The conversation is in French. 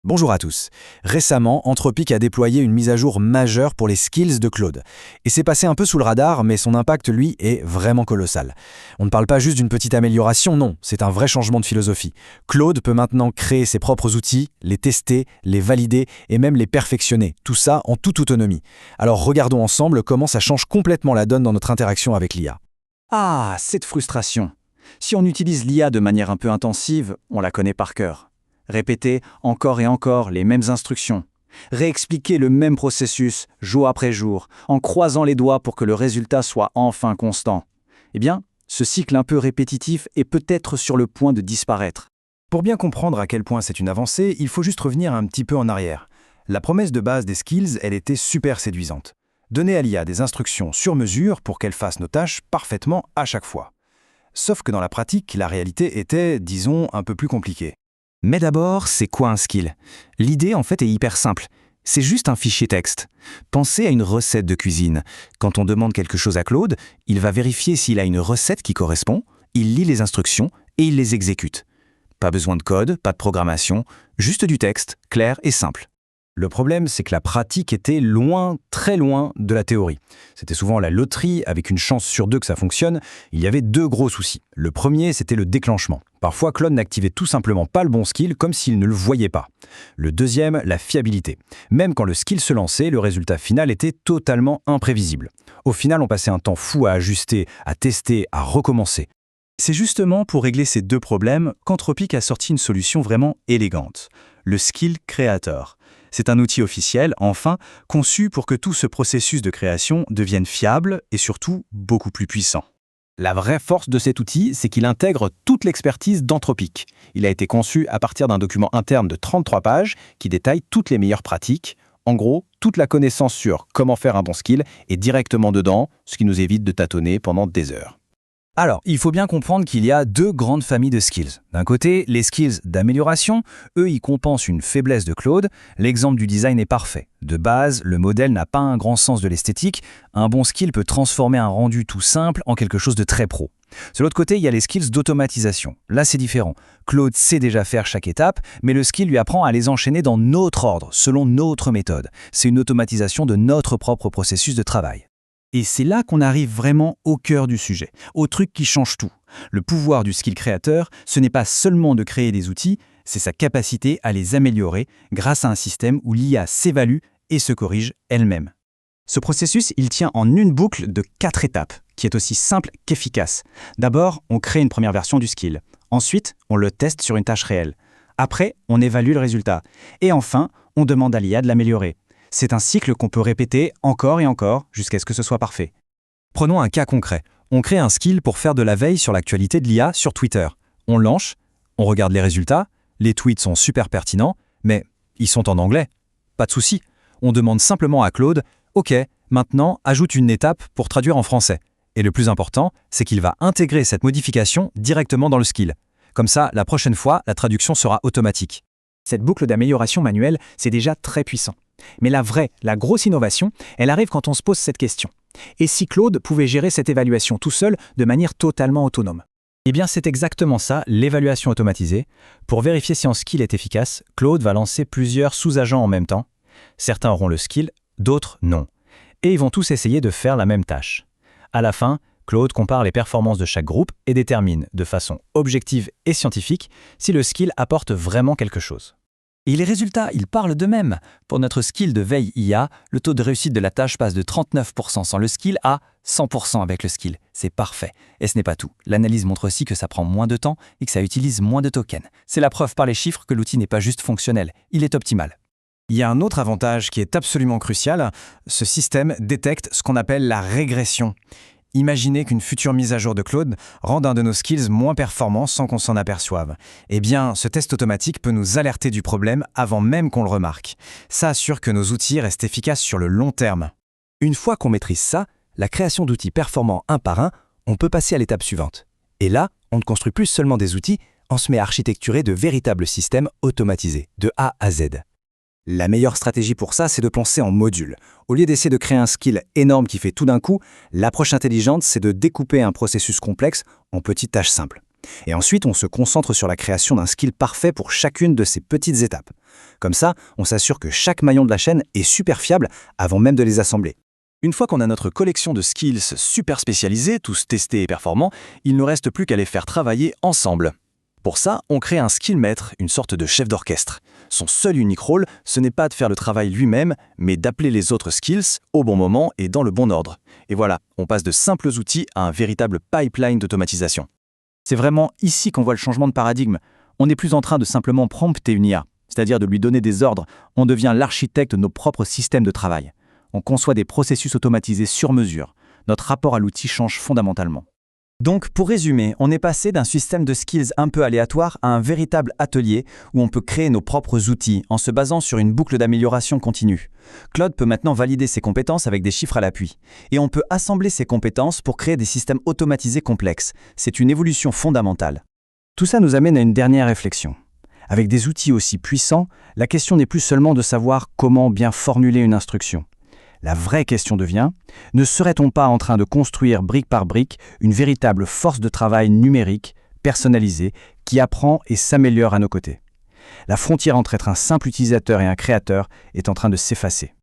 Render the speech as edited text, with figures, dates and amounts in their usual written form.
Bonjour à tous. Récemment, Anthropic a déployé une mise à jour majeure pour les skills de Claude. Et c'est passé un peu sous le radar, mais son impact, lui, est vraiment colossal. On ne parle pas juste d'une petite amélioration, non, c'est un vrai changement de philosophie. Claude peut maintenant créer ses propres outils, les tester, les valider et même les perfectionner, tout ça en toute autonomie. Alors regardons ensemble comment ça change complètement la donne dans notre interaction avec l'IA. Ah, cette frustration. Si on utilise l'IA de manière un peu intensive, on la connaît par cœur. Répéter encore et encore les mêmes instructions. Réexpliquer le même processus, jour après jour, en croisant les doigts pour que le résultat soit enfin constant. Eh bien, ce cycle un peu répétitif est peut-être sur le point de disparaître. Pour bien comprendre à quel point c'est une avancée, il faut juste revenir un petit peu en arrière. La promesse de base des skills, elle était super séduisante. Donner à l'IA des instructions sur mesure pour qu'elle fasse nos tâches parfaitement à chaque fois. Sauf que dans la pratique, la réalité était, disons, un peu plus compliquée. Mais d'abord, c'est quoi un skill? L'idée, en fait, est hyper simple. C'est juste un fichier texte. Pensez à une recette de cuisine. Quand on demande quelque chose à Claude, il va vérifier s'il a une recette qui correspond, il lit les instructions et il les exécute. Pas besoin de code, pas de programmation, juste du texte, clair et simple. Le problème, c'est que la pratique était loin, très loin de la théorie. C'était souvent la loterie, avec une chance sur deux que ça fonctionne. Il y avait deux gros soucis. Le premier, c'était le déclenchement. Parfois, Claude n'activait tout simplement pas le bon skill, comme s'il ne le voyait pas. Le deuxième, la fiabilité. Même quand le skill se lançait, le résultat final était totalement imprévisible. Au final, on passait un temps fou à ajuster, à tester, à recommencer. C'est justement pour régler ces deux problèmes qu'Anthropic a sorti une solution vraiment élégante, le Skill Creator. C'est un outil officiel, enfin, conçu pour que tout ce processus de création devienne fiable et surtout beaucoup plus puissant. La vraie force de cet outil, c'est qu'il intègre toute l'expertise d'Anthropic. Il a été conçu à partir d'un document interne de 33 pages qui détaille toutes les meilleures pratiques. En gros, toute la connaissance sur comment faire un bon skill est directement dedans, ce qui nous évite de tâtonner pendant des heures. Alors, il faut bien comprendre qu'il y a deux grandes familles de skills. D'un côté, les skills d'amélioration, eux, ils compensent une faiblesse de Claude. L'exemple du design est parfait. De base, le modèle n'a pas un grand sens de l'esthétique. Un bon skill peut transformer un rendu tout simple en quelque chose de très pro. De l'autre côté, il y a les skills d'automatisation. Là, c'est différent. Claude sait déjà faire chaque étape, mais le skill lui apprend à les enchaîner dans notre ordre, selon notre méthode. C'est une automatisation de notre propre processus de travail. Et c'est là qu'on arrive vraiment au cœur du sujet, au truc qui change tout. Le pouvoir du skill créateur, ce n'est pas seulement de créer des outils, c'est sa capacité à les améliorer grâce à un système où l'IA s'évalue et se corrige elle-même. Ce processus, il tient en une boucle de 4 étapes, qui est aussi simple qu'efficace. D'abord, on crée une première version du skill. Ensuite, on le teste sur une tâche réelle. Après, on évalue le résultat. Et enfin, on demande à l'IA de l'améliorer. C'est un cycle qu'on peut répéter encore et encore jusqu'à ce que ce soit parfait. Prenons un cas concret. On crée un skill pour faire de la veille sur l'actualité de l'IA sur Twitter. On le lance, on regarde les résultats, les tweets sont super pertinents, mais ils sont en anglais. Pas de souci. On demande simplement à Claude « Ok, maintenant, ajoute une étape pour traduire en français. » Et le plus important, c'est qu'il va intégrer cette modification directement dans le skill. Comme ça, la prochaine fois, la traduction sera automatique. Cette boucle d'amélioration manuelle, c'est déjà très puissant. Mais la grosse innovation, elle arrive quand on se pose cette question. Et si Claude pouvait gérer cette évaluation tout seul de manière totalement autonome? Eh bien, c'est exactement ça, l'évaluation automatisée. Pour vérifier si un skill est efficace, Claude va lancer plusieurs sous-agents en même temps. Certains auront le skill, d'autres non. Et ils vont tous essayer de faire la même tâche. À la fin, Claude compare les performances de chaque groupe et détermine, de façon objective et scientifique, si le skill apporte vraiment quelque chose. Et les résultats, ils parlent d'eux-mêmes. Pour notre skill de veille IA, le taux de réussite de la tâche passe de 39% sans le skill à 100% avec le skill. C'est parfait. Et ce n'est pas tout. L'analyse montre aussi que ça prend moins de temps et que ça utilise moins de tokens. C'est la preuve par les chiffres que l'outil n'est pas juste fonctionnel, il est optimal. Il y a un autre avantage qui est absolument crucial. Ce système détecte ce qu'on appelle la régression. Imaginez qu'une future mise à jour de Claude rende un de nos skills moins performant sans qu'on s'en aperçoive. Eh bien, ce test automatique peut nous alerter du problème avant même qu'on le remarque. Ça assure que nos outils restent efficaces sur le long terme. Une fois qu'on maîtrise ça, la création d'outils performants un par un, on peut passer à l'étape suivante. Et là, on ne construit plus seulement des outils, on se met à architecturer de véritables systèmes automatisés, de A à Z. La meilleure stratégie pour ça, c'est de penser en modules. Au lieu d'essayer de créer un skill énorme qui fait tout d'un coup, l'approche intelligente, c'est de découper un processus complexe en petites tâches simples. Et ensuite, on se concentre sur la création d'un skill parfait pour chacune de ces petites étapes. Comme ça, on s'assure que chaque maillon de la chaîne est super fiable avant même de les assembler. Une fois qu'on a notre collection de skills super spécialisés, tous testés et performants, il ne reste plus qu'à les faire travailler ensemble. Pour ça, on crée un skill maître, une sorte de chef d'orchestre. Son seul unique rôle, ce n'est pas de faire le travail lui-même, mais d'appeler les autres skills au bon moment et dans le bon ordre. Et voilà, on passe de simples outils à un véritable pipeline d'automatisation. C'est vraiment ici qu'on voit le changement de paradigme. On n'est plus en train de simplement prompter une IA, c'est-à-dire de lui donner des ordres. On devient l'architecte de nos propres systèmes de travail. On conçoit des processus automatisés sur mesure. Notre rapport à l'outil change fondamentalement. Donc, pour résumer, on est passé d'un système de skills un peu aléatoire à un véritable atelier où on peut créer nos propres outils en se basant sur une boucle d'amélioration continue. Claude peut maintenant valider ses compétences avec des chiffres à l'appui. Et on peut assembler ces compétences pour créer des systèmes automatisés complexes. C'est une évolution fondamentale. Tout ça nous amène à une dernière réflexion. Avec des outils aussi puissants, la question n'est plus seulement de savoir comment bien formuler une instruction. La vraie question devient, ne serait-on pas en train de construire brique par brique une véritable force de travail numérique, personnalisée, qui apprend et s'améliore à nos côtés? La frontière entre être un simple utilisateur et un créateur est en train de s'effacer.